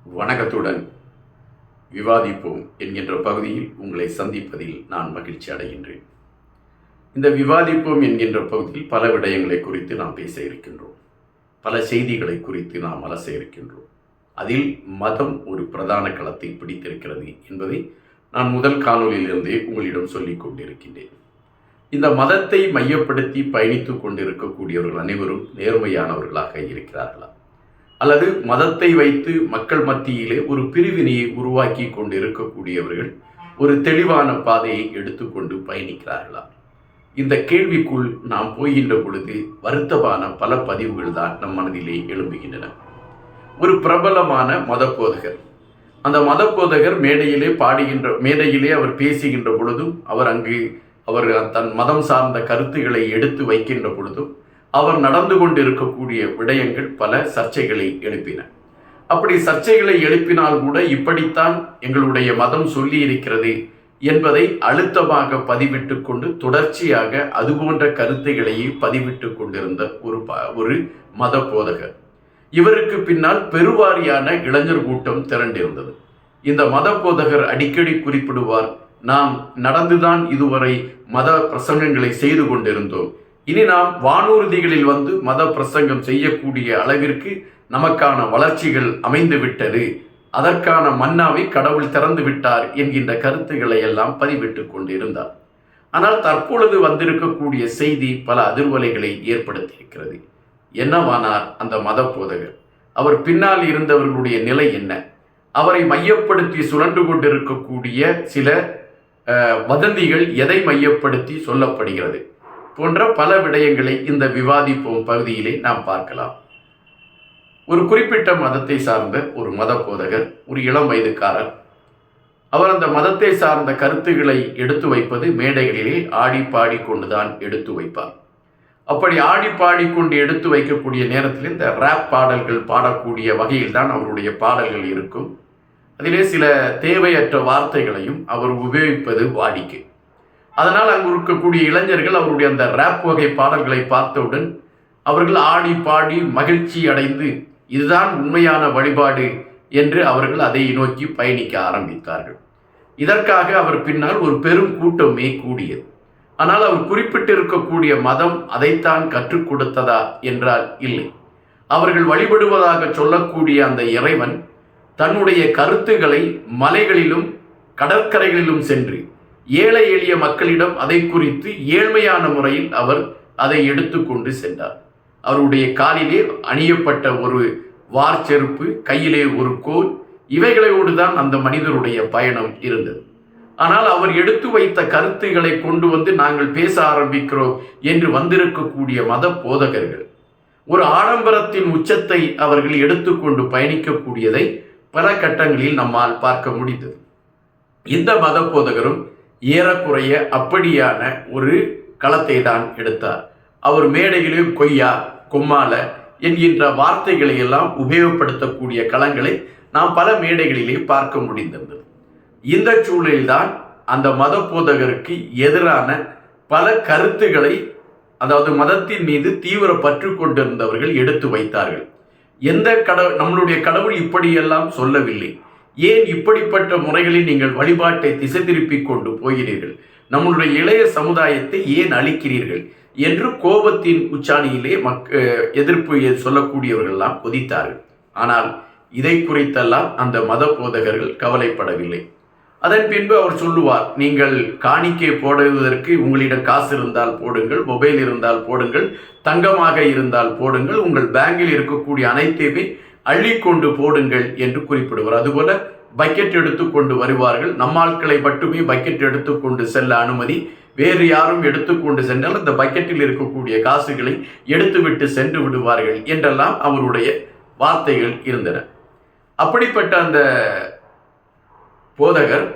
வணக்கத்துடன் விவாதிப்போம் என்கின்ற பகுதியில் உங்களை சந்திப்பதில் நான் மகிழ்ச்சி அடைகின்றேன். இந்த விவாதிப்போம் என்கின்ற பகுதியில் பல விடயங்களை குறித்து நாம் பேச இருக்கின்றோம். பல செய்திகளை குறித்து நாம் அலச இருக்கின்றோம். அதில் மதம் ஒரு பிரதான களத்தை பிடித்திருக்கிறது என்பதை நான் முதல் காணொலியிலிருந்தே உங்களிடம் சொல்லிக் கொண்டிருக்கின்றேன். இந்த மதத்தை மையப்படுத்தி பயணித்து கொண்டிருக்கக்கூடியவர்கள் அனைவரும் நேர்மையானவர்களாக இருக்கிறார்களா, அல்லது மதத்தை வைத்து மக்கள் மத்தியிலே ஒரு பிரிவினையை உருவாக்கி கொண்டு இருக்கக்கூடியவர்கள் ஒரு தெளிவான பாதையை எடுத்துக்கொண்டு பயணிக்கிறார்களா? இந்த கேள்விக்குள் நாம் போகின்ற பொழுது வருத்தமான பல பதிவுகள் தான் நம் மனதிலே எழும்புகின்றன. ஒரு பிரபலமான மத போதகர், அந்த மத போதகர் மேடையிலே அவர் பேசுகின்ற பொழுதும், அவர் தன் மதம் சார்ந்த கருத்துக்களை எடுத்து வைக்கின்ற பொழுதும் அவர் நடந்து கொண்டிருக்கக்கூடிய விடயங்கள் பல சர்ச்சைகளை எழுப்பின. அப்படி சர்ச்சைகளை எழுப்பினால் கூட இப்படித்தான் எங்களுடைய மதம் சொல்லி இருக்கிறது என்பதை அழுத்தமாக பதிவிட்டு கொண்டு தொடர்ச்சியாக அதுபோன்ற கருத்துக்களையே பதிவிட்டு கொண்டிருந்த ஒரு மத போதகர். இவருக்கு பின்னால் பெருவாரியான இளைஞர் கூட்டம் திரண்டிருந்தது. இந்த மத போதகர் அடிக்கடி குறிப்பிடுவார், நாம் நடந்துதான் இதுவரை மத பிரசங்கங்களை செய்து கொண்டிருந்தோம், இனி நாம் வானூர்திகளில் வந்து மத பிரசங்கம் செய்யக்கூடிய அளவிற்கு நமக்கான வளர்ச்சிகள் அமைந்து விட்டது, அதற்கான மன்னாவை கடவுள் திறந்து விட்டார் என்கின்ற கருத்துக்களை எல்லாம் பதிவிட்டு கொண்டிருந்தார். ஆனால் தற்பொழுது வந்திருக்கக்கூடிய செய்தி பல அதிர்வலைகளை ஏற்படுத்தியிருக்கிறது. என்னவானார் அந்த மத போதகர்? அவர் பின்னால் இருந்தவர்களுடைய நிலை என்ன? அவரை மையப்படுத்தி சுழன்று கொண்டிருக்கக்கூடிய சில வதந்திகள் எதை மையப்படுத்தி சொல்லப்படுகிறது போன்ற பல விடயங்களை இந்த விவாதிப்போம் பகுதியிலே நாம் பார்க்கலாம். ஒரு குறிப்பிட்ட மதத்தை சார்ந்த ஒரு மத போதகர், ஒரு இளம் வயதுக்காரர். அவர் அந்த மதத்தை சார்ந்த கருத்துக்களை எடுத்து வைப்பது மேடைகளிலே ஆடி பாடி கொண்டுதான் எடுத்து வைப்பார். அப்படி ஆடி பாடிக்கொண்டு எடுத்து வைக்கக்கூடிய நேரத்தில் இந்த ரேப் பாடல்கள் பாடக்கூடிய வகையில் தான் அவருடைய பாடல்கள் இருக்கும். அதிலே சில தேவையற்ற வார்த்தைகளையும் அவர் உபயோகிப்பது வாடிக்கை. அதனால் அங்கு இருக்கக்கூடிய இளைஞர்கள் அவருடைய அந்த ரேப் வகை பாடல்களை பார்த்தவுடன் அவர்கள் ஆடி பாடி மகிழ்ச்சி அடைந்து இதுதான் உண்மையான வழிபாடு என்று அவர்கள் அதை நோக்கி பயணிக்க ஆரம்பித்தார்கள். இதற்காக அவர் பின்னால் ஒரு பெரும் கூட்டமே கூடியது. ஆனால் அவர் குறிப்பிட்டிருக்கக்கூடிய மதம் அதைத்தான் கற்றுக் கொடுத்ததா என்றால் இல்லை. அவர்கள் வழிபடுவதாக சொல்லக்கூடிய அந்த இறைவன் தன்னுடைய கருத்துக்களை மலைகளிலும் கடற்கரைகளிலும் சென்று ஏழை எளிய மக்களிடம் அதை குறித்து ஏழ்மையான முறையில் அவர் அதை எடுத்துக்கொண்டு சென்றார். அவருடைய காலிலே அணியப்பட்ட ஒரு வார் செருப்பு, கையிலே ஒரு கோல், இவைகளோடு தான் அந்த மனிதருடைய பயணம் இருந்தது. ஆனால் அவர் எடுத்து வைத்த கருத்துக்களை கொண்டு வந்து நாங்கள் பேச ஆரம்பிக்கிறோம் என்று வந்திருக்கக்கூடிய மத போதகர்கள் ஒரு ஆடம்பரத்தின் உச்சத்தை அவர்கள் எடுத்துக்கொண்டு பயணிக்கக்கூடியதை பல கட்டங்களில் நம்மால் பார்க்க முடிந்தது. இந்த மத போதகரும் ஏறக்குறைய அப்படியான ஒரு களத்தை தான் எடுத்தார். அவர் மேடையிலே கொய்யா, கொம்மால என்கின்ற வார்த்தைகளை எல்லாம் உபயோகப்படுத்தக்கூடிய களங்களை நாம் பல மேடைகளிலே பார்க்க முடிந்திருந்தது. இந்த சூழலில்தான் அந்த மத போதகருக்கு எதிரான பல கருத்துக்களை, அதாவது மதத்தின் மீது தீவிர பற்று கொண்டிருந்தவர்கள் எடுத்து வைத்தார்கள். நம்மளுடைய கடவுள் இப்படியெல்லாம் சொல்லவில்லை, ஏன் இப்படிப்பட்ட முறைகளில் நீங்கள் வழிபாட்டை திசை திருப்பி கொண்டு போகிறீர்கள், நம்மளுடைய இளைய சமுதாயத்தை ஏன் அழிக்கிறீர்கள் என்று கோபத்தின் உச்சாணியிலே எதிர்ப்பு சொல்லக்கூடியவர்கள்லாம் கொதித்தார்கள். ஆனால் இதை குறித்தெல்லாம் அந்த மத போதகர்கள் கவலைப்படவில்லை. அதன் பின்பு அவர் சொல்லுவார், நீங்கள் காணிக்கை போடுவதற்கு உங்களிடம் காசு இருந்தால் போடுங்கள், மொபைல் இருந்தால் போடுங்கள், தங்கமாக இருந்தால் போடுங்கள், உங்கள் பேங்கில் இருக்கக்கூடிய அனைத்தையுமே அள்ளிக்கொண்டு போடுங்கள் என்று குறிப்பிடுவார். அதுபோல பக்கெட் எடுத்துக்கொண்டு வருவார்கள். நம்மாட்களை மட்டுமே பக்கெட் எடுத்துக்கொண்டு செல்ல அனுமதி, வேறு யாரும் எடுத்துக்கொண்டு சென்றால் அந்த பக்கெட்டில் இருக்கக்கூடிய காசுகளை எடுத்துவிட்டு சென்று விடுவார்கள் என்றெல்லாம் அவருடைய வார்த்தைகள் இருந்தன. அப்படிப்பட்ட அந்த போதகர்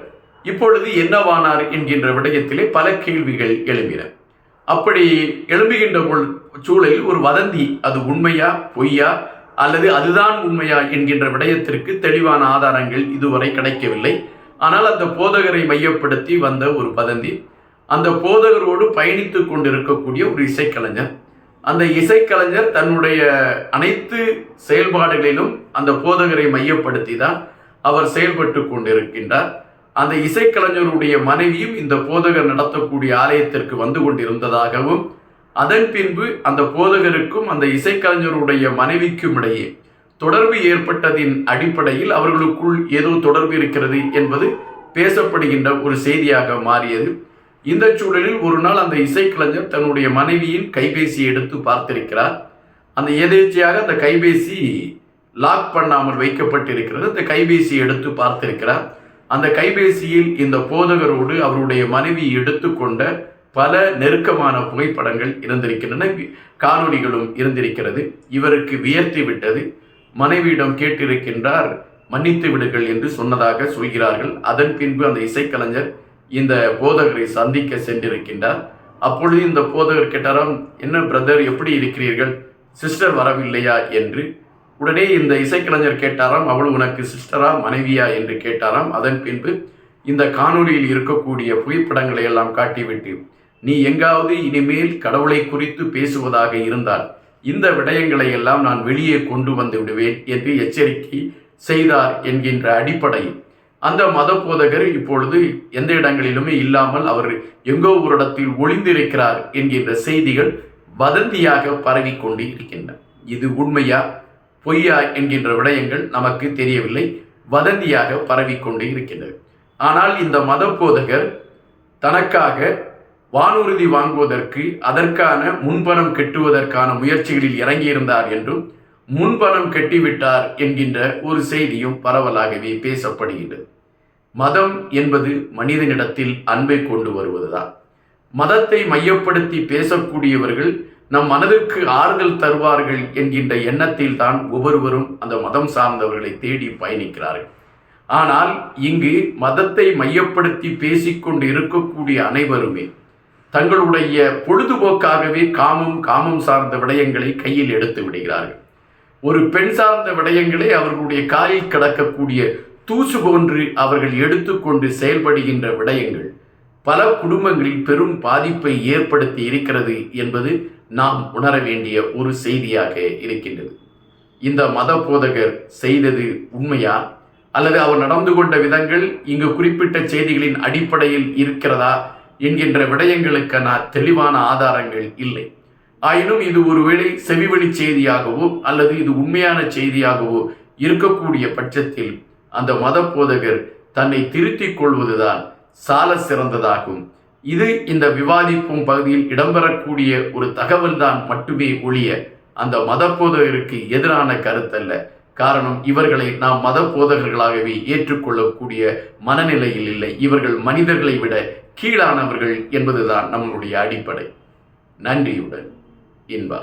இப்பொழுது என்னவானார் என்கின்ற விடயத்திலே பல கேள்விகள் எழும்பின. அப்படி எழும்புகின்ற சூழலில் ஒரு வதந்தி, அது உண்மையா பொய்யா அல்லது அதுதான் உண்மையா என்கின்ற விடயத்திற்கு தெளிவான ஆதாரங்கள் இதுவரை கிடைக்கவில்லை. ஆனால் அந்த போதகரை மையப்படுத்தி வந்த ஒரு வதந்தி, அந்த போதகரோடு பயணித்து கொண்டிருக்கக்கூடிய ஒரு இசைக்கலைஞர், அந்த இசைக்கலைஞர் தன்னுடைய அனைத்து செயல்பாடுகளிலும் அந்த போதகரை மையப்படுத்தி தான் அவர் செயல்பட்டு கொண்டிருக்கின்றார். அந்த இசைக்கலைஞருடைய மனைவியும் இந்த போதகர் நடத்தக்கூடிய ஆலயத்திற்கு வந்து கொண்டிருந்ததாகவும், அதன் பின்பு அந்த போதகருக்கும் அந்த இசைக்கலைஞருடைய மனைவிக்கும் இடையே தொடர்பு ஏற்பட்டதின் அடிப்படையில் அவர்களுக்குள் ஏதோ தொடர்பு இருக்கிறது என்பது பேசப்படுகின்ற ஒரு செய்தியாக மாறியது. இந்த சூழலில் ஒரு நாள் அந்த இசைக்கலைஞர் தன்னுடைய மனைவியின் கைபேசியை எடுத்து பார்த்திருக்கிறார். அந்த எதேச்சையாக அந்த கைபேசி லாக் பண்ணாமல் வைக்கப்பட்டிருக்கிறது. அந்த கைபேசியை எடுத்து பார்த்திருக்கிறார். அந்த கைபேசியில் இந்த போதகரோடு அவருடைய மனைவி எடுத்துக்கொண்ட பல நெருக்கமான புகைப்படங்கள் இருந்திருக்கின்றன, காணொளிகளும் இருந்திருக்கிறது. இவருக்கு வியர்த்தி விட்டது. மனைவியிடம் கேட்டிருக்கின்றார், மன்னித்து விடுங்கள் என்று சொன்னதாக சொல்கிறார்கள். அதன் பின்பு அந்த இசைக்கலைஞர் இந்த போதகரை சந்திக்க சென்றிருக்கின்றார். அப்பொழுது இந்த போதகர் கேட்டாராம், என்ன பிரதர், எப்படி இருக்கிறீர்கள், சிஸ்டர் வரவில்லையா என்று. உடனே இந்த இசைக்கலைஞர் கேட்டாராம், அவள் உனக்கு சிஸ்டரா மனைவியா என்று கேட்டாராம். அதன் பின்பு இந்த காணொலியில் இருக்கக்கூடிய புகைப்படங்களை எல்லாம் காட்டிவிட்டு, நீ எங்காவது இனிமேல் கடவுளை குறித்து பேசுவதாக இருந்தால் இந்த விடயங்களை எல்லாம் நான் வெளியே கொண்டு வந்து விடுவேன் என்று எச்சரிக்கை செய்தார் என்கின்ற அடிப்படையில் அந்த மத போதகர் இப்பொழுது எந்த இடங்களிலுமே இல்லாமல் அவர் எங்கோ ஒரு இடத்தில் ஒளிந்திருக்கிறார் என்கின்ற செய்திகள் வதந்தியாக பரவி கொண்டு இருக்கின்றன. இது உண்மையா பொய்யா என்கின்ற விடயங்கள் நமக்கு தெரியவில்லை. வதந்தியாக பரவிக்கொண்டு இருக்கின்றது. ஆனால் இந்த மத போதகர் தனக்காக வானூர்தி வாங்குவதற்கு அதற்கான முன்பணம் கட்டுவதற்கான முயற்சிகளில் இறங்கியிருந்தார் என்றும், முன்பணம் கட்டிவிட்டார் என்கின்ற ஒரு செய்தியும் பரவலாகவே பேசப்படுகின்றது. மதம் என்பது மனிதனிடத்தில் அன்பை கொண்டு வருவதுதான். மதத்தை மையப்படுத்தி பேசக்கூடியவர்கள் நம் மனதிற்கு ஆறுதல் தருவார்கள் என்கின்ற எண்ணத்தில் தான் ஒவ்வொருவரும் அந்த மதம் சார்ந்தவர்களை தேடி பயணிக்கிறார்கள். ஆனால் இங்கு மதத்தை மையப்படுத்தி பேசிக்கொண்டு இருக்கக்கூடிய அனைவருமே தங்களுடைய பொழுதுபோக்காகவே காமம் சார்ந்த விடயங்களை கையில் எடுத்து விடுகிறார்கள். ஒரு பெண் சார்ந்த விடயங்களை அவர்களுடைய காலில் கிடக்கக்கூடிய தூசு போன்று அவர்கள் எடுத்துக்கொண்டு செயல்படுகின்ற விடயங்கள் பல குடும்பங்களில் பெரும் பாதிப்பை ஏற்படுத்தி இருக்கிறது என்பது நாம் உணர வேண்டிய ஒரு செய்தியாக இருக்கின்றது. இந்த மத போதகர் செய்தது உண்மையா அல்லது அவர் நடந்து கொண்ட விதங்கள் இங்கு குறிப்பிட்ட செய்திகளின் அடிப்படையில் இருக்கிறதா என்கின்ற விடயங்களுக்கான தெளிவான ஆதாரங்கள் இல்லை. ஆயினும் இது ஒருவேளை செவிவழி செய்தியாகவோ அல்லது இது உண்மையான செய்தியாகவோ இருக்கக்கூடிய பட்சத்தில் அந்த மத போதகர் தன்னை திருத்திக் கொள்வதுதான் சால சிறந்ததாகும். இது இந்த விவாதிப்பும் பகுதியில் இடம்பெறக்கூடிய ஒரு தகவல் தான் மட்டுமே ஒழிய அந்த மத போதகருக்கு எதிரான கருத்தல்ல. காரணம், இவர்களை நாம் மத போதகர்களாகவே ஏற்றுக்கொள்ளக்கூடிய மனநிலையில் இல்லை. இவர்கள் மனிதர்களை விட கீழானவர்கள் என்பதுதான் நம்மளுடைய அடிப்படை. நன்றியுடன் இன்பா.